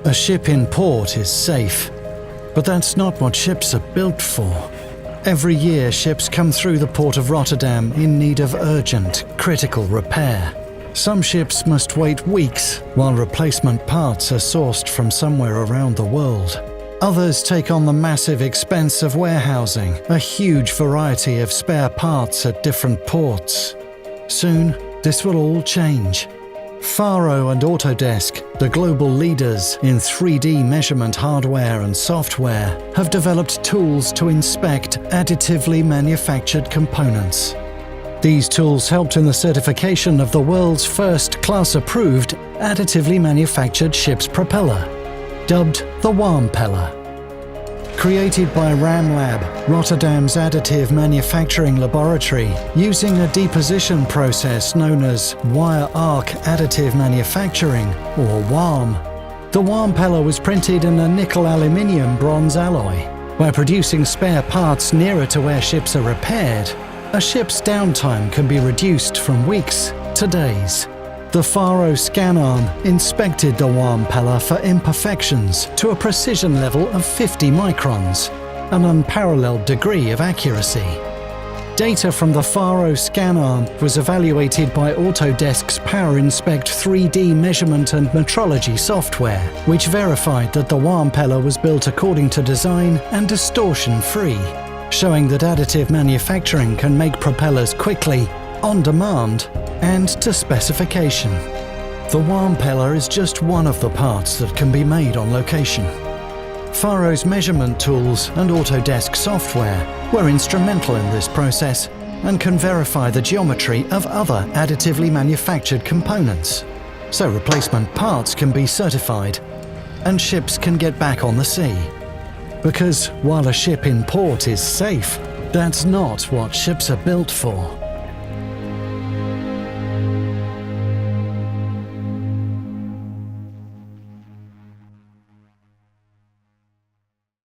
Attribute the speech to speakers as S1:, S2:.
S1: A ship in port is safe, but that's not what ships are built for. Every year, ships come through the port of Rotterdam in need of urgent, critical repair. Some ships must wait weeks while replacement parts are sourced from somewhere around the world. Others take on the massive expense of warehousing a huge variety of spare parts at different ports. Soon, this will all change. FARO and Autodesk, the global leaders in 3D measurement hardware and software, have developed tools to inspect additively manufactured components. These tools helped in the certification of the world's first class-approved additively manufactured ship's propeller, dubbed the WAAMpeller. Created by RAMLAB, Rotterdam's additive manufacturing laboratory, using a deposition process known as wire arc additive manufacturing, or WAAM. The WAAMpeller was printed in a nickel-aluminium bronze alloy. By producing spare parts nearer to where ships are repaired, a ship's downtime can be reduced from weeks to days. The FARO ScanArm inspected the WAAMpeller for imperfections to a precision level of 50 microns, an unparalleled degree of accuracy. Data from the FARO ScanArm was evaluated by Autodesk's PowerInspect 3D measurement and metrology software, which verified that the WAAMpeller was built according to design and distortion-free, showing that additive manufacturing can make propellers quickly, on demand, and to specification. The WAAMpeller is just one of the parts that can be made on location. FARO's measurement tools and Autodesk software were instrumental in this process and can verify the geometry of other additively manufactured components, so replacement parts can be certified and ships can get back on the sea. Because while a ship in port is safe, that's not what ships are built for.